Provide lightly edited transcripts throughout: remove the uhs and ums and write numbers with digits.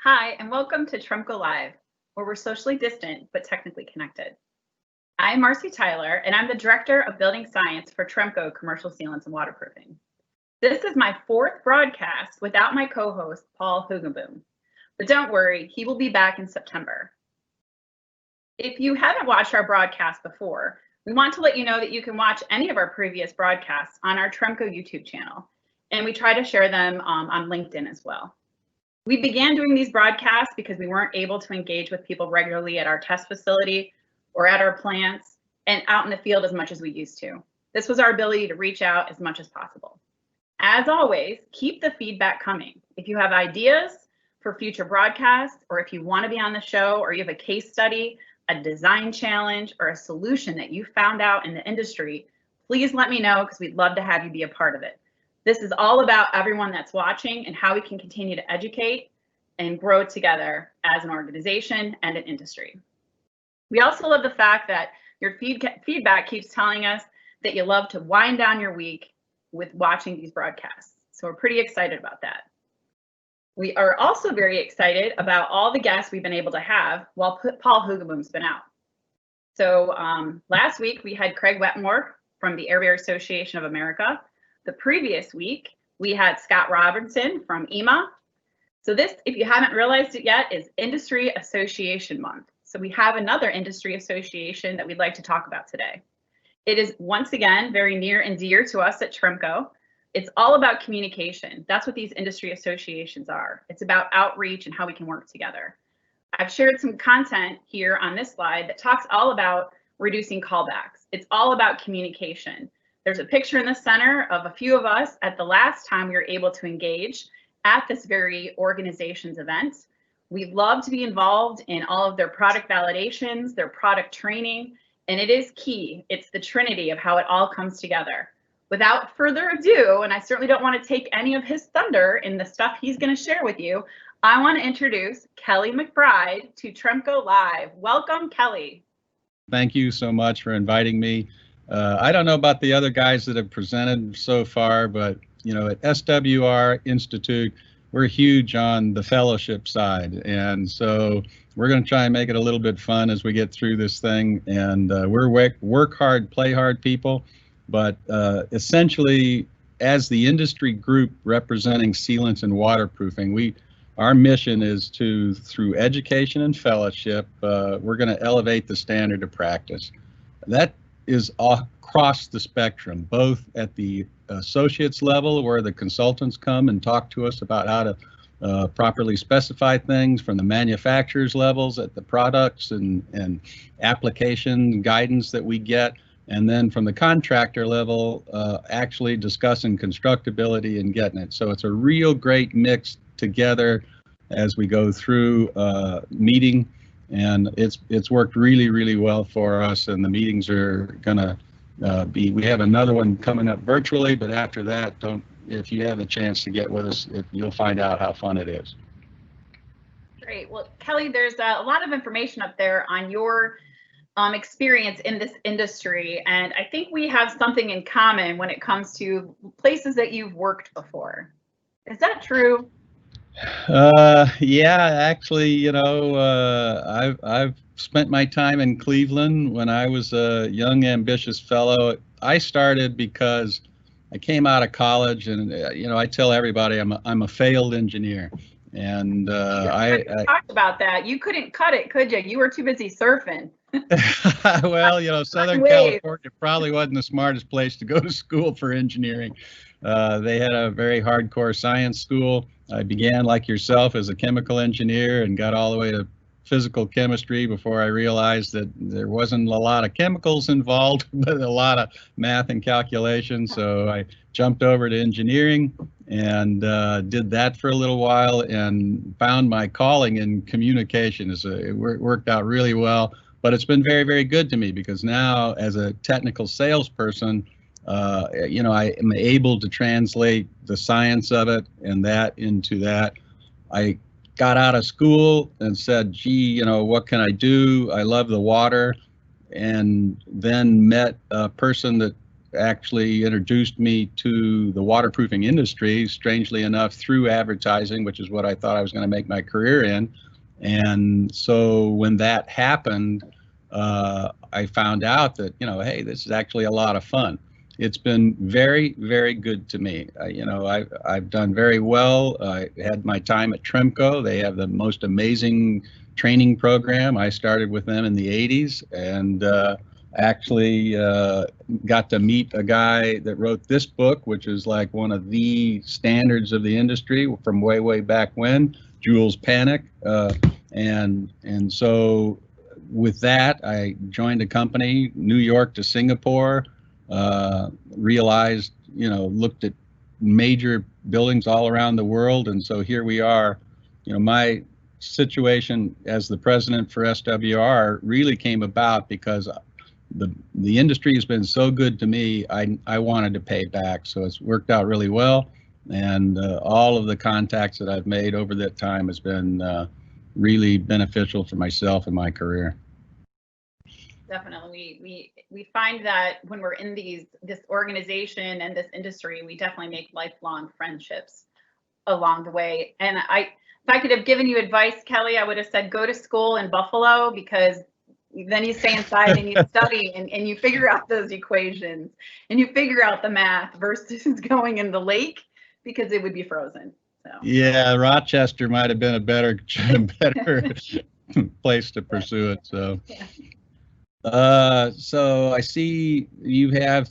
Hi, and welcome to Tremco Live, where we're socially distant but technically connected. I'm Marcy Tyler, and I'm the Director of Building Science for Tremco Commercial Sealants and Waterproofing. This is my fourth broadcast without my co-host, Paul Hoogenboom. But don't worry, he will be back in September. If you haven't watched our broadcast before, we want to let you know that you can watch any of our previous broadcasts on our Tremco YouTube channel, and we try to share them on LinkedIn as well. We began doing these broadcasts because we weren't able to engage with people regularly at our test facility or at our plants and out in the field as much as we used to. This was our ability to reach out as much as possible. As always, keep the feedback coming. If you have ideas for future broadcasts, or if you want to be on the show, or you have a case study, a design challenge, or a solution that you found out in the industry, please let me know because we'd love to have you be a part of it. This is all about everyone that's watching and how we can continue to educate and grow together as an organization and an industry. We also love the fact that your feedback keeps telling us that you love to wind down your week with watching these broadcasts. So we're pretty excited about that. We are also very excited about all the guests we've been able to have while Paul Hoogenboom's been out. So last week we had Craig Wetmore from the Air Bear Association of America. The previous week, we had Scott Robinson from EMA. So this, if you haven't realized it yet, is Industry Association Month. So we have another industry association that we'd like to talk about today. It is once again very near and dear to us at Tremco. It's all about communication. That's what these industry associations are. It's about outreach and how we can work together. I've shared some content here on this slide that talks all about reducing callbacks. It's all about communication. There's a picture in the center of a few of us at the last time we were able to engage at this very organization's event. We love to be involved in all of their product validations, their product training, and it is key. It's the trinity of how it all comes together. Without further ado, and I certainly don't want to take any of his thunder in the stuff he's going to share with you, I want to introduce Kelly McBride to Tremco Live. Welcome, Kelly. Thank you so much for inviting me. I don't know about the other guys that have presented so far, but you know, at SWR Institute, we're huge on the fellowship side, and so we're going to try and make it a little bit fun as we get through this thing. And we're work hard, play hard people, but essentially, as the industry group representing sealants and waterproofing, our mission is to, through education and fellowship, we're going to elevate the standard of practice. That is across the spectrum, both at the associates level, where the consultants come and talk to us about how to properly specify things, from the manufacturers levels at the products and application guidance that we get, and then from the contractor level, actually discussing constructability and getting it. So it's a real great mix together as we go through meeting. And it's worked really, really well for us, and the meetings are gonna we have another one coming up virtually, but after that, if you have a chance to get with us, you'll find out how fun it is. Great. Well, Kelly, there's a lot of information up there on your experience in this industry, and I think we have something in common when it comes to places that you've worked before. Is that true? Yeah, actually, you know, I've spent my time in Cleveland when I was a young, ambitious fellow. I started because I came out of college, and you know, I tell everybody I'm a failed engineer, and I talked about that. You couldn't cut it, could you? You were too busy surfing. Well, you know, Southern California probably wasn't the smartest place to go to school for engineering. They had a very hardcore science school. I began, like yourself, as a chemical engineer and got all the way to physical chemistry before I realized that there wasn't a lot of chemicals involved, but a lot of math and calculation. So I jumped over to engineering and did that for a little while and found my calling in communication. It worked out really well, but it's been very, very good to me, because now as a technical salesperson, you know, I am able to translate the science of it and that into that. I got out of school and said, gee, you know, what can I do? I love the water. And then met a person that actually introduced me to the waterproofing industry, strangely enough, through advertising, which is what I thought I was going to make my career in. And so when that happened, I found out that, hey, this is actually a lot of fun. It's been very, very good to me. I've done very well. I had my time at Tremco. They have the most amazing training program. I started with them in the 80s, and actually got to meet a guy that wrote this book, which is like one of the standards of the industry from way, way back when, Jules Panic. And so with that, I joined a company, New York to Singapore, realized, looked at major buildings all around the world. And so here we are. My situation as the president for SWR really came about because the industry has been so good to me. I wanted to pay back. So it's worked out really well. And all of the contacts that I've made over that time has been really beneficial for myself and my career. Definitely. We find that when we're in this organization and this industry, we definitely make lifelong friendships along the way. And if I could have given you advice, Kelly, I would have said go to school in Buffalo, because then you stay inside and you study and you figure out those equations and you figure out the math versus going in the lake, because it would be frozen. So. Yeah, Rochester might have been a better place to pursue it. So. Yeah. So I see you have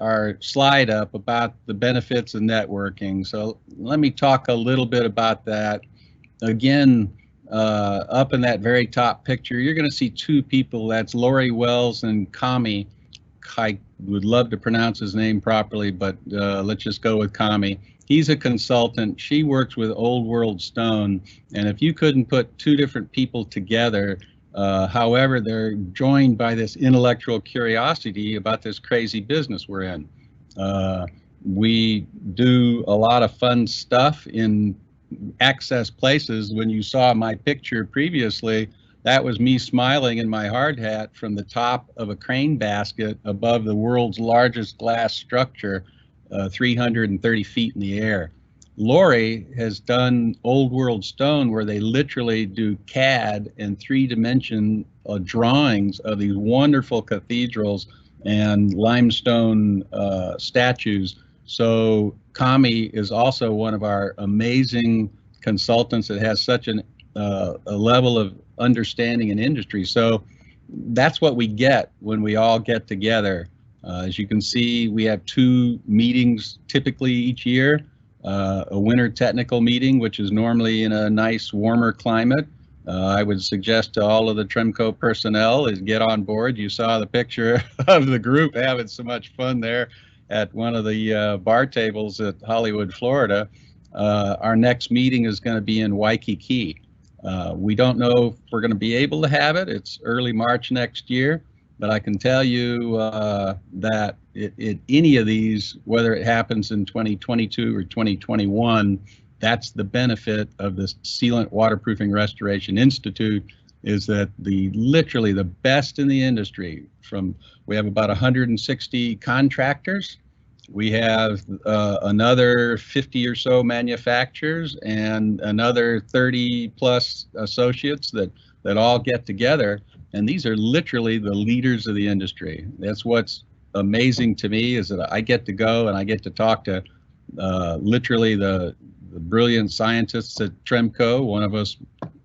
our slide up about the benefits of networking. So let me talk a little bit about that. Again, up in that very top picture, you're going to see two people. That's Laurie Wells and Kami. I would love to pronounce his name properly, but let's just go with Kami. He's a consultant. She works with Old World Stone. And if you couldn't put two different people together, however, they're joined by this intellectual curiosity about this crazy business we're in. We do a lot of fun stuff in access places. When you saw my picture previously, that was me smiling in my hard hat from the top of a crane basket above the world's largest glass structure, 330 feet in the air. Lori has done Old World Stone, where they literally do CAD and three-dimension drawings of these wonderful cathedrals and limestone statues. So Kami is also one of our amazing consultants that has such a level of understanding in industry. So that's what we get when we all get together. As you can see, we have 2 meetings typically each year. A winter technical meeting, which is normally in a nice warmer climate. I would suggest to all of the Tremco personnel is get on board. You saw the picture of the group having so much fun there at one of the bar tables at Hollywood, Florida. Our next meeting is going to be in Waikiki. We don't know if we're going to be able to have it. It's early March next year. But I can tell you that any of these, whether it happens in 2022 or 2021, that's the benefit of the Sealant Waterproofing Restoration Institute, is that literally the best in the industry. We have about 160 contractors. We have another 50 or so manufacturers and another 30 plus associates that all get together. And these are literally the leaders of the industry. That's what's amazing to me, is that I get to go and I get to talk to literally the brilliant scientists at Tremco, one of us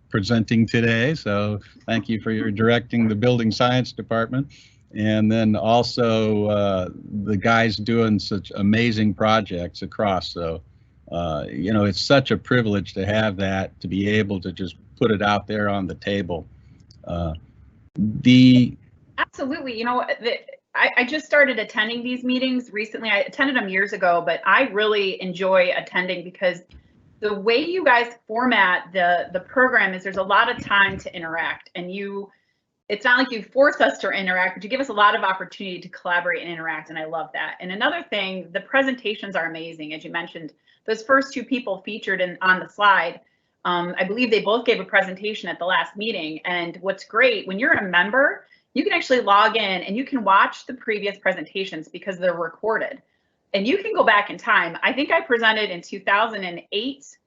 presenting today. So thank you for your directing the building science department. And then also the guys doing such amazing projects across. So, it's such a privilege to have that, to be able to just put it out there on the table. Absolutely. I just started attending these meetings recently. I attended them years ago, but I really enjoy attending because the way you guys format the program is there's a lot of time to interact, and it's not like you force us to interact, but you give us a lot of opportunity to collaborate and interact, and I love that. And another thing, the presentations are amazing. As you mentioned, those first 2 people featured on the slide, I believe they both gave a presentation at the last meeting. And what's great, when you're a member, you can actually log in and you can watch the previous presentations because they're recorded. And you can go back in time. I think I presented in 2008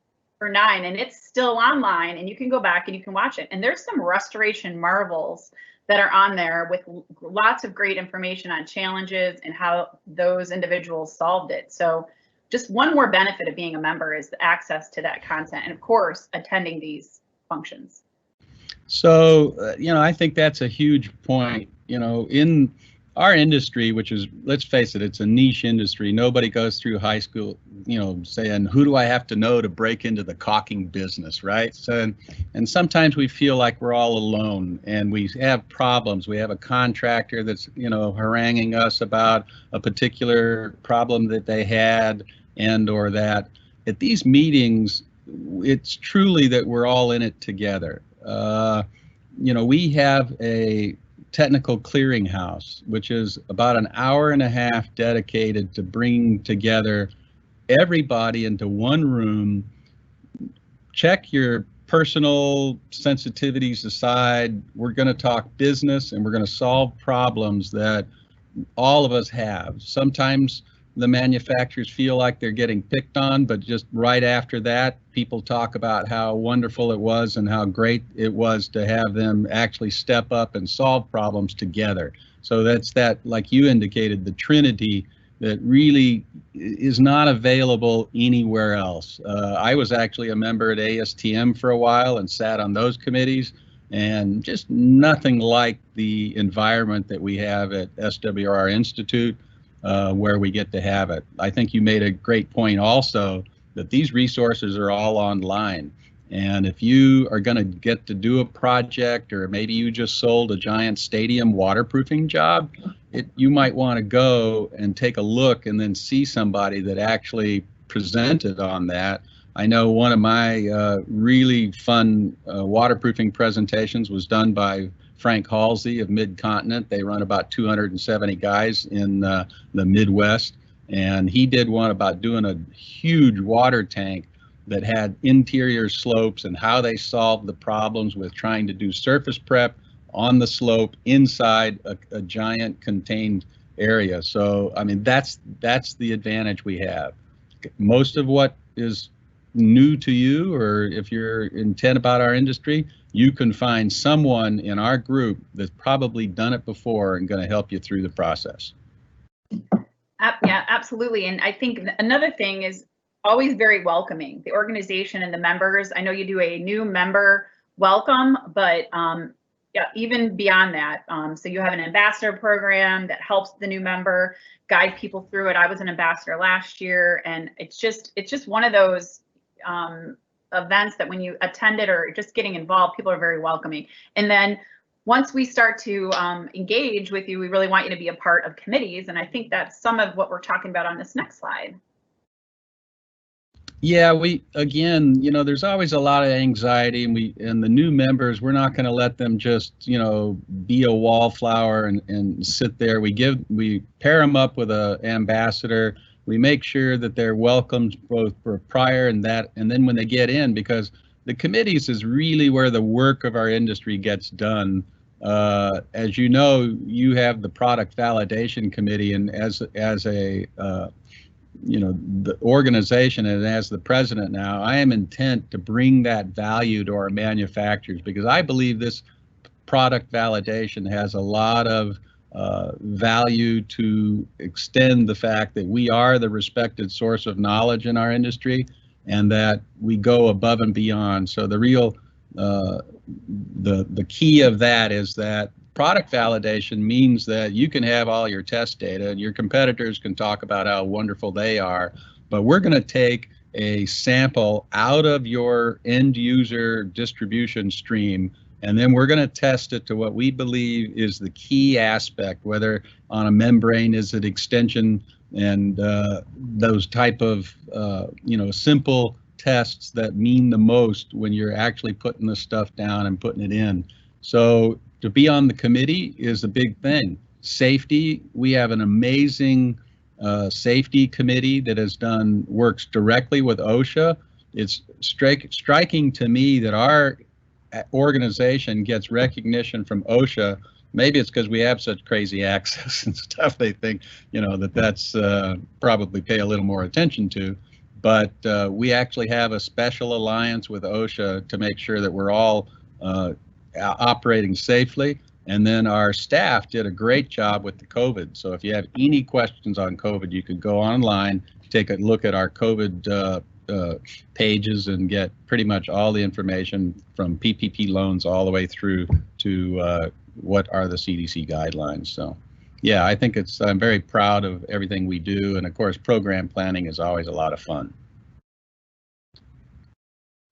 or 9, and it's still online, and you can go back and you can watch it. And there's some restoration marvels that are on there with lots of great information on challenges and how those individuals solved it. So just one more benefit of being a member is the access to that content, and of course, attending these functions. So, I think that's a huge point. In our industry, which is, let's face it, it's a niche industry. Nobody goes through high school, saying, who do I have to know to break into the caulking business, right? So, and sometimes we feel like we're all alone and we have problems. We have a contractor that's, haranguing us about a particular problem that they had and or that. At these meetings, it's truly that we're all in it together. We have a technical clearinghouse, which is about an hour and a half dedicated to bringing together everybody into one room. Check your personal sensitivities aside. We're going to talk business and we're going to solve problems that all of us have. Sometimes the manufacturers feel like they're getting picked on, but just right after that, people talk about how wonderful it was and how great it was to have them actually step up and solve problems together. So that's that, like you indicated, the trinity that really is not available anywhere else. I was actually a member at ASTM for a while and sat on those committees, and just nothing like the environment that we have at SWR Institute. Where we get to have it. I think you made a great point also that these resources are all online. And if you are going to get to do a project, or maybe you just sold a giant stadium waterproofing job, you might want to go and take a look and then see somebody that actually presented on that. I know one of my really fun waterproofing presentations was done by Frank Halsey of Mid-Continent. They run about 270 guys in the Midwest, and he did one about doing a huge water tank that had interior slopes and how they solved the problems with trying to do surface prep on the slope inside a giant contained area. So, I mean, that's the advantage we have. Most of what is new to you, or if you're intent about our industry, you can find someone in our group that's probably done it before and going to help you through the process. Yeah, absolutely. And I think another thing is always very welcoming. The organization and the members, I know you do a new member welcome, but yeah, even beyond that. So you have an ambassador program that helps the new member guide people through it. I was an ambassador last year, and it's just one of those events that when you attend it or just getting involved, people are very welcoming. And then once we start to engage with you, we really want you to be a part of committees. And I think that's some of what we're talking about on this next slide. Yeah, again, there's always a lot of anxiety, and the new members, we're not going to let them just, be a wallflower and sit there. We pair them up with an ambassador. We make sure that they're welcomed both for prior and then when they get in, because the committees is really where the work of our industry gets done. As you know, you have the product validation committee, and as a the organization and as the president now, I am intent to bring that value to our manufacturers, because I believe this product validation has a lot of value to extend the fact that we are the respected source of knowledge in our industry, and that we go above and beyond. So the real the key of that is that product validation means that you can have all your test data and your competitors can talk about how wonderful they are, but we're going to take a sample out of your end user distribution stream, and then we're going to test it to what we believe is the key aspect, whether on a membrane is it extension, and those type of simple tests that mean the most when you're actually putting the stuff down and putting it in. So to be on the committee is a big thing. Safety, we have an amazing safety committee that works directly with OSHA. It's striking to me that our organization gets recognition from OSHA Maybe it's because we have such crazy access and stuff. They think, that's probably pay a little more attention to. But we actually have a special alliance with OSHA to make sure that we're all operating safely. And then our staff did a great job with the COVID. So if you have any questions on COVID, you could go online, take a look at our COVID pages and get pretty much all the information from PPP loans all the way through to what are the CDC guidelines. So yeah, I think I'm very proud of everything we do. And of course, program planning is always a lot of fun.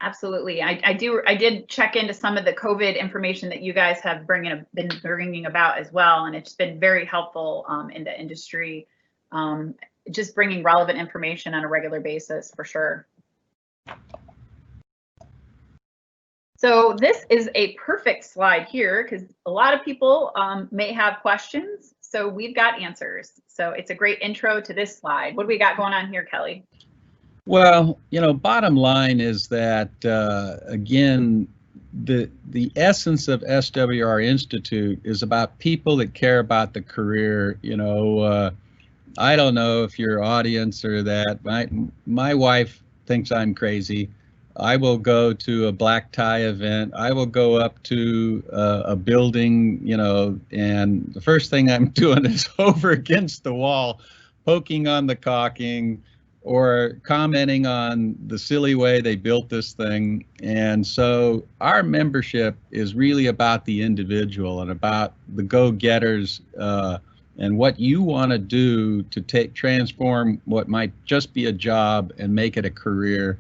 Absolutely. I did check into some of the COVID information that you guys have been bringing about as well. And it's been very helpful in the industry, just bringing relevant information on a regular basis for sure. So this is a perfect slide here because a lot of people may have questions. So we've got answers. So it's a great intro to this slide. What do we got going on here, Kelly? Well, bottom line is that, again, the essence of SWR Institute is about people that care about the career. I don't know if your audience or that. My wife thinks I'm crazy. I will go to a black tie event. I will go up to a building, and the first thing I'm doing is over against the wall, poking on the caulking or commenting on the silly way they built this thing. And so our membership is really about the individual and about the go-getters and what you want to do to transform what might just be a job and make it a career.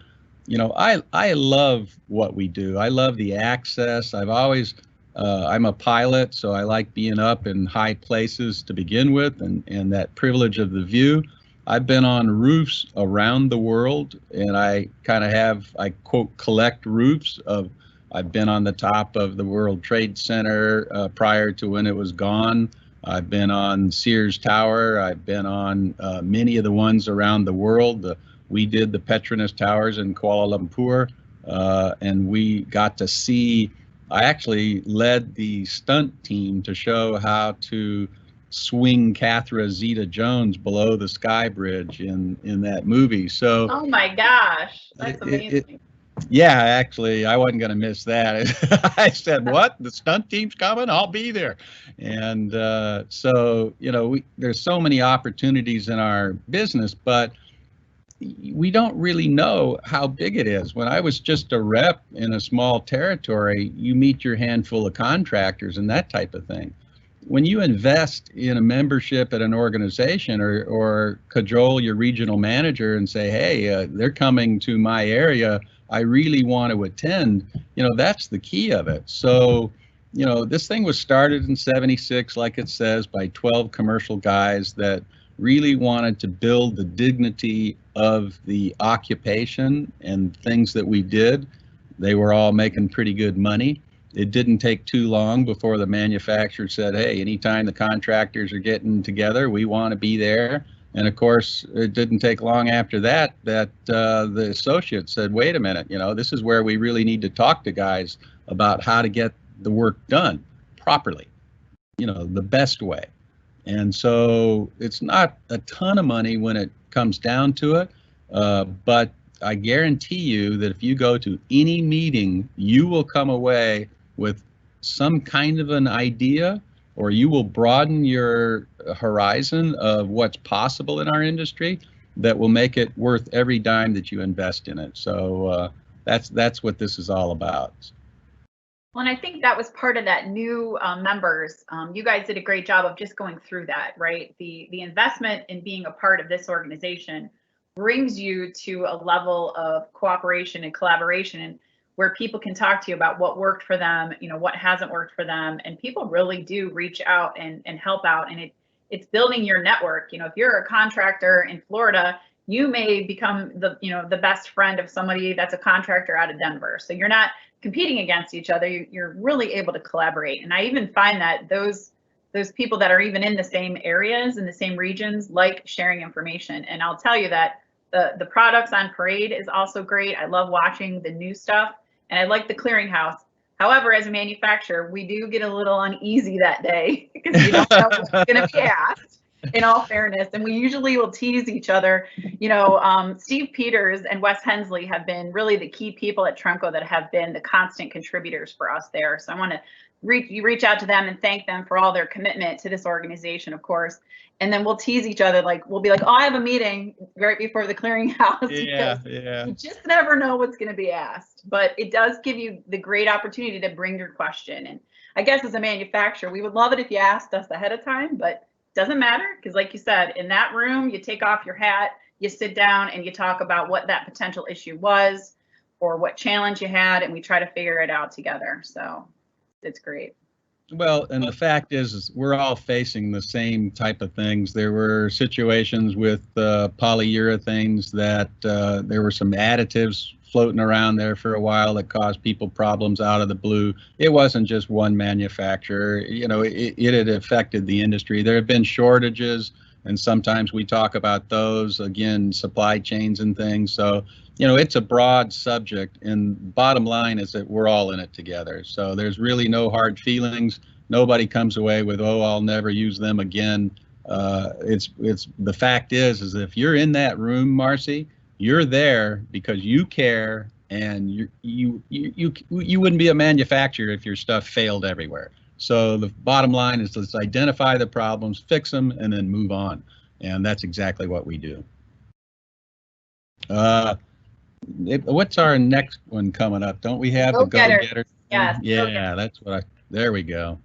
I love what we do. I love the access. I'm a pilot, so I like being up in high places to begin with and that privilege of the view. I've been on roofs around the world, and I quote, collect roofs I've been on the top of the World Trade Center prior to when it was gone. I've been on Sears Tower. I've been on many of the ones around the world. We did the Petronas Towers in Kuala Lumpur, and we got to see, I actually led the stunt team to show how to swing Catherine Zeta-Jones below the Sky Bridge in that movie. So, oh my gosh, that's amazing. Yeah, actually, I wasn't going to miss that. I said, what? The stunt team's coming? I'll be there. And so, there's so many opportunities in our business, but we don't really know how big it is. When I was just a rep in a small territory, you meet your handful of contractors and that type of thing. When you invest in a membership at an organization or cajole your regional manager and say, hey, they're coming to my area, I really want to attend, that's the key of it. So, this thing was started in '76, like it says, by 12 commercial guys that really wanted to build the dignity of the occupation and things that we did. They were all making pretty good money. It didn't take too long before the manufacturer said, hey, anytime the contractors are getting together, we want to be there. And of course, it didn't take long after that the associates said, wait a minute, this is where we really need to talk to guys about how to get the work done properly, the best way. And so it's not a ton of money when it comes down to it, but I guarantee you that if you go to any meeting, you will come away with some kind of an idea, or you will broaden your horizon of what's possible in our industry that will make it worth every dime that you invest in it. So that's what this is all about. Well, and I think that was part of that new members. You guys did a great job of just going through that, right? The investment in being a part of this organization brings you to a level of cooperation and collaboration where people can talk to you about what worked for them, what hasn't worked for them. And people really do reach out and help out. And it's building your network. If you're a contractor in Florida, you may become the best friend of somebody that's a contractor out of Denver. So you're not competing against each other. You're really able to collaborate. And I even find that those people that are even in the same areas, in the same regions, like sharing information. And I'll tell you that the products on parade is also great. I love watching the new stuff. And I like the clearinghouse, However, as a manufacturer, we do get a little uneasy that day because you don't know what's going to be asked, in all fairness. And we usually will tease each other. You know, Steve Peters and Wes Hensley have been really the key people at Tremco that have been the constant contributors for us there. So I want to reach out to them and thank them for all their commitment to this organization, of course. And then we'll tease each other, like we'll be like, oh, I have a meeting right before the clearinghouse. Yeah, yeah. You just never know what's going to be asked, but it does give you the great opportunity to bring your question. And I guess as a manufacturer, we would love it if you asked us ahead of time, but it doesn't matter because, like you said, in that room, you take off your hat, you sit down, and you talk about what that potential issue was or what challenge you had, and we try to figure it out together. So it's great. Well, and the fact is we're all facing the same type of things. There were situations with polyurethanes that there were some additives floating around there for a while that caused people problems out of the blue. It wasn't just one manufacturer. You know, it had affected the industry. There have been shortages, and sometimes we talk about those, again, supply chains and things. So, you know, it's a broad subject, and bottom line is that we're all in it together. So there's really no hard feelings. Nobody comes away with, oh, I'll never use them again. It's the fact is if you're in that room, Marcy, you're there because you care, and you wouldn't be a manufacturer if your stuff failed everywhere. So the bottom line is let's identify the problems, fix them, and then move on. And that's exactly what we do. What's our next one coming up? Don't we have the go-getter? Yes. Yeah, that's what there we go.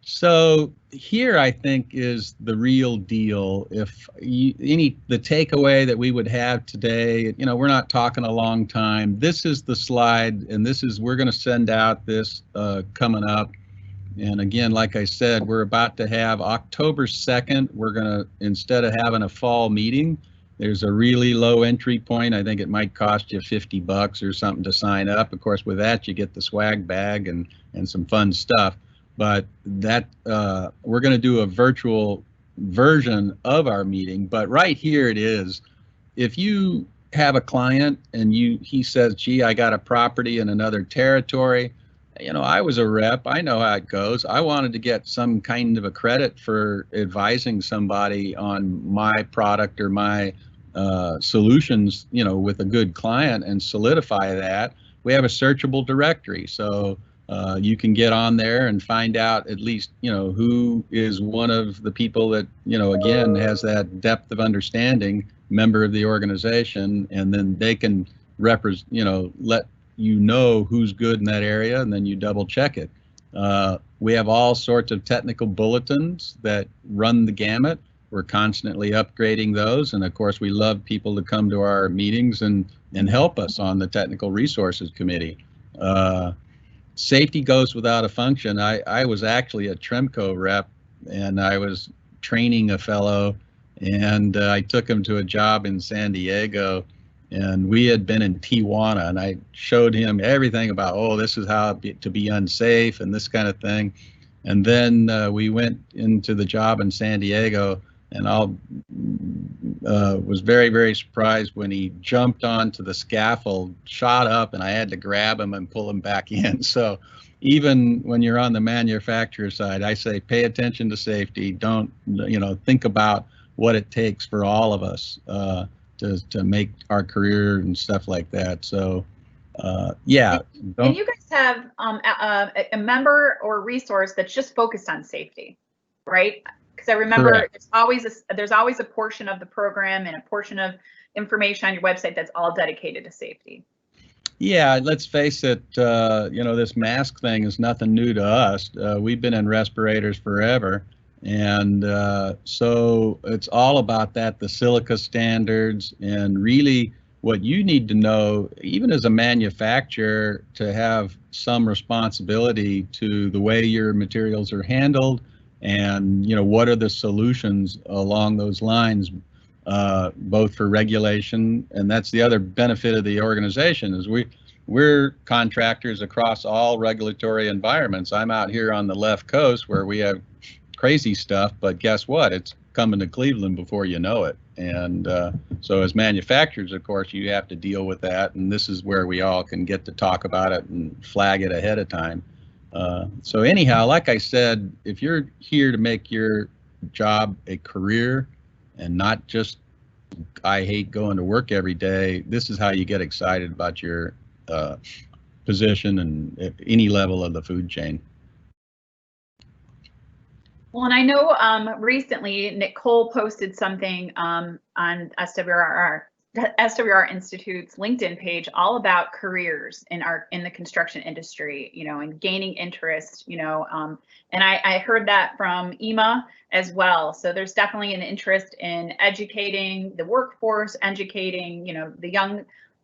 So here I think is the real deal. If the takeaway that we would have today, you know, we're not talking a long time. This is the slide, and we're going to send out this coming up. And again, like I said, we're about to have October 2nd. We're going to, instead of having a fall meeting, there's a really low entry point. I think it might cost you $50 or something to sign up. Of course, with that, you get the swag bag and some fun stuff. But that we're going to do a virtual version of our meeting. But right here it is. If you have a client and he says, gee, I got a property in another territory. You know, I was a rep. I know how it goes. I wanted to get some kind of a credit for advising somebody on my product or my solutions, you know, with a good client and solidify that. We have a searchable directory. So you can get on there and find out at least, you know, who is one of the people that, you know, again, has that depth of understanding, member of the organization, and then they can let you know who's good in that area, and then you double check it. We have all sorts of technical bulletins that run the gamut. We're constantly upgrading those, and of course we love people to come to our meetings and help us on the technical resources committee. Safety goes without a function. I was actually a Tremco rep, and I was training a fellow, and I took him to a job in San Diego, and we had been in Tijuana, and I showed him everything about, oh, this is how to be unsafe and this kind of thing. And then we went into the job in San Diego, and I was very, very surprised when he jumped onto the scaffold, shot up, and I had to grab him and pull him back in. So even when you're on the manufacturer side, I say pay attention to safety. Don't, you know, think about what it takes for all of us to make our career and stuff like that. So yeah. And you guys have a member or resource that's just focused on safety, right? Because I remember there's always a portion of the program and a portion of information on your website that's all dedicated to safety. Yeah, let's face it, you know, this mask thing is nothing new to us. We've been in respirators forever. And so it's all about that, the silica standards, and really what you need to know, even as a manufacturer, to have some responsibility to the way your materials are handled, and, you know, what are the solutions along those lines, both for regulation, and that's the other benefit of the organization, is we're contractors across all regulatory environments. I'm out here on the left coast where we have crazy stuff, but guess what? It's coming to Cleveland before you know it. And so as manufacturers, of course, you have to deal with that. And this is where we all can get to talk about it and flag it ahead of time. So anyhow, like I said, if you're here to make your job a career and not just, I hate going to work every day, this is how you get excited about your position and at any level of the food chain. Well, and I know recently Nicole posted something on SWR Institute's LinkedIn page all about careers in the construction industry, you know, and gaining interest, you know, and I heard that from Ema as well. So there's definitely an interest in educating the workforce, educating, you know, the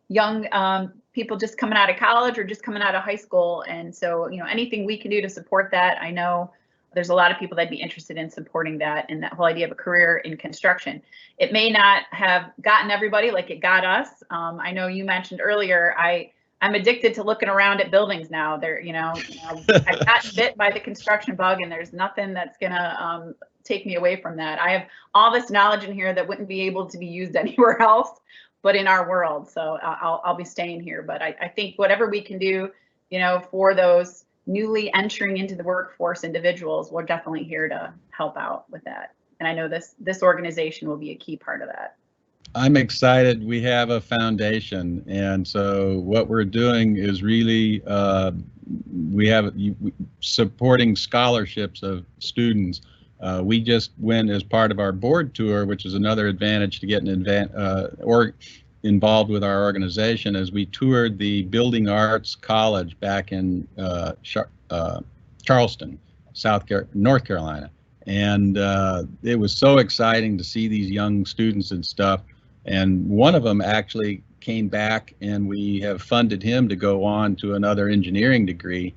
young people just coming out of college or just coming out of high school. And so, you know, anything we can do to support that, I know there's a lot of people that'd be interested in supporting that and that whole idea of a career in construction. It may not have gotten everybody like it got us. I know you mentioned earlier, I'm addicted to looking around at buildings now. There, you know, I got bit by the construction bug, and there's nothing that's gonna take me away from that. I have all this knowledge in here that wouldn't be able to be used anywhere else but in our world. So I'll be staying here. But I think whatever we can do, you know, for those newly entering into the workforce individuals, we're definitely here to help out with that. And I know this organization will be a key part of that. I'm excited. We have a foundation, and so what we're doing is really we have supporting scholarships of students. We just went as part of our board tour, which is another advantage to getting involved with our organization, as we toured the Building Arts College back in Charleston, North Carolina. And it was so exciting to see these young students and stuff. And one of them actually came back, and we have funded him to go on to another engineering degree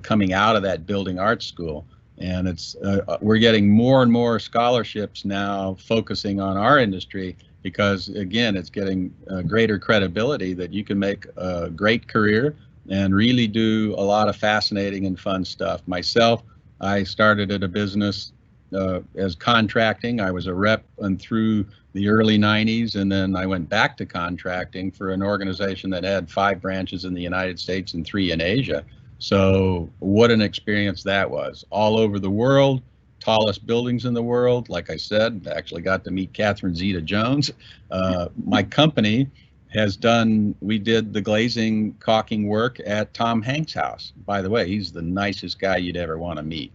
coming out of that building arts school. And it's we're getting more and more scholarships now focusing on our industry, because again, it's getting greater credibility that you can make a great career and really do a lot of fascinating and fun stuff. Myself, I started at a business as contracting. I was a rep and through the early 90s, and then I went back to contracting for an organization that had 5 branches in the United States and 3 in Asia. So what an experience that was. All over the world, tallest buildings in the world. Like I said, I actually got to meet Catherine Zeta-Jones. My company has we did the glazing caulking work at Tom Hanks' house. By the way, he's the nicest guy you'd ever want to meet.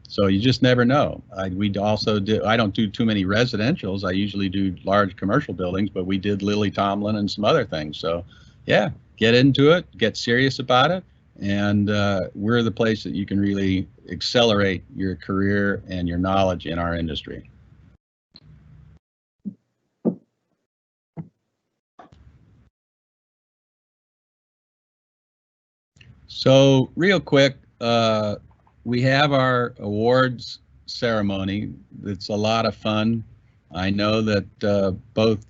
So you just never know. We also did, I don't do too many residentials. I usually do large commercial buildings, but we did Lily Tomlin and some other things. So yeah, get into it, get serious about it. And we're the place that you can really accelerate your career and your knowledge in our industry. So real quick, we have our awards ceremony. It's a lot of fun. I know that both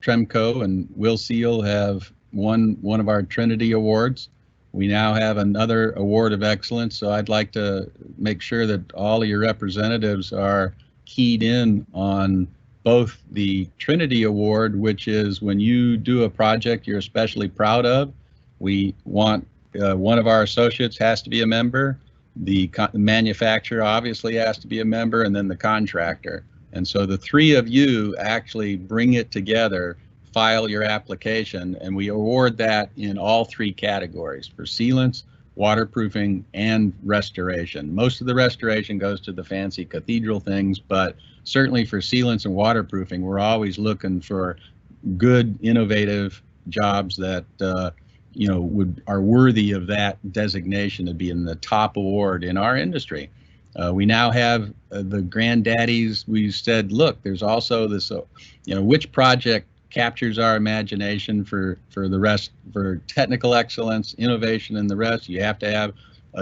Tremco and Will Seal have won one of our Trinity Awards. We now have another award of excellence, so I'd like to make sure that all of your representatives are keyed in on both the Trinity Award, which is when you do a project you're especially proud of. We want one of our associates has to be a member, the manufacturer obviously has to be a member, and then the contractor. And so the 3 of you actually bring it together, file your application, and we award that in all 3 categories: for sealants, waterproofing, and restoration. Most of the restoration goes to the fancy cathedral things, but certainly for sealants and waterproofing, we're always looking for good, innovative jobs that you know are worthy of that designation to be in the top award in our industry. We now have the granddaddies. We said, look, there's also this, you know, which project captures our imagination for the rest, for technical excellence, innovation, and the rest. You have to have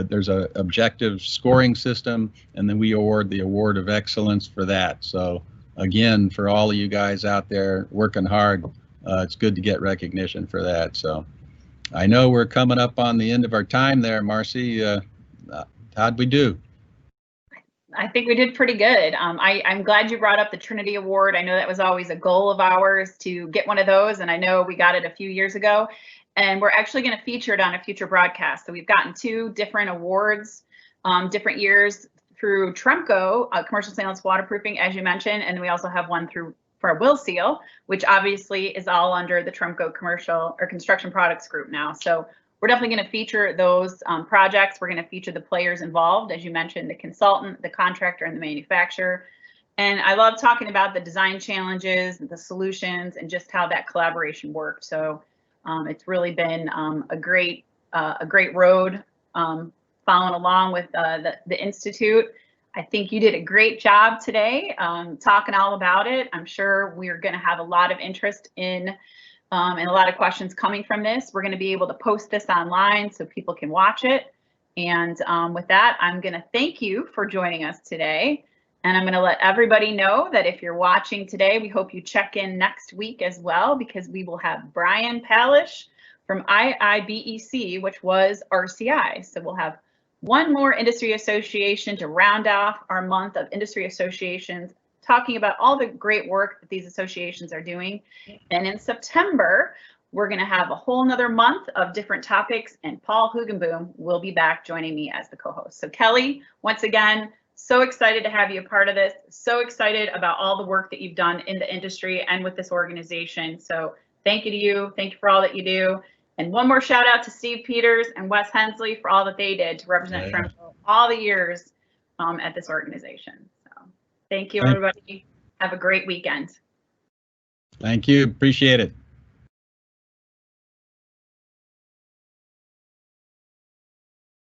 there's a objective scoring system, and then we award the award of excellence for that. So again, for all of you guys out there working hard, it's good to get recognition for that. So I know we're coming up on the end of our time there, Marcy. How'd we do? I think we did pretty good. I'm glad you brought up the Trinity Award. I know that was always a goal of ours to get one of those, and I know we got it a few years ago. And we're actually going to feature it on a future broadcast. So we've gotten 2 different awards, different years through Tremco, commercial sealants waterproofing, as you mentioned, and we also have one through for our Will Seal, which obviously is all under the Tremco Commercial or Construction Products Group now. So we're definitely going to feature those projects. We're going to feature the players involved, as you mentioned, the consultant, the contractor, and the manufacturer. And I love talking about the design challenges, the solutions, and just how that collaboration worked. So it's really been a great road following along with the Institute. I think you did a great job today talking all about it. I'm sure we're going to have a lot of interest in and a lot of questions coming from this. We're going to be able to post this online so people can watch it. And with that, I'm going to thank you for joining us today. And I'm going to let everybody know that if you're watching today, we hope you check in next week as well, because we will have Brian Palish from IIBEC, which was RCI. So we'll have one more industry association to round off our month of industry associations, talking about all the great work that these associations are doing. And in September, we're going to have a whole nother month of different topics, and Paul Hoogenboom will be back joining me as the co-host. So Kelly, once again, so excited to have you a part of this. So excited about all the work that you've done in the industry and with this organization. So thank you to you. Thank you for all that you do. And one more shout out to Steve Peters and Wes Hensley for all that they did to represent Tremco all the years at this organization. So thank you, everybody. Have a great weekend. Thank you. Appreciate it.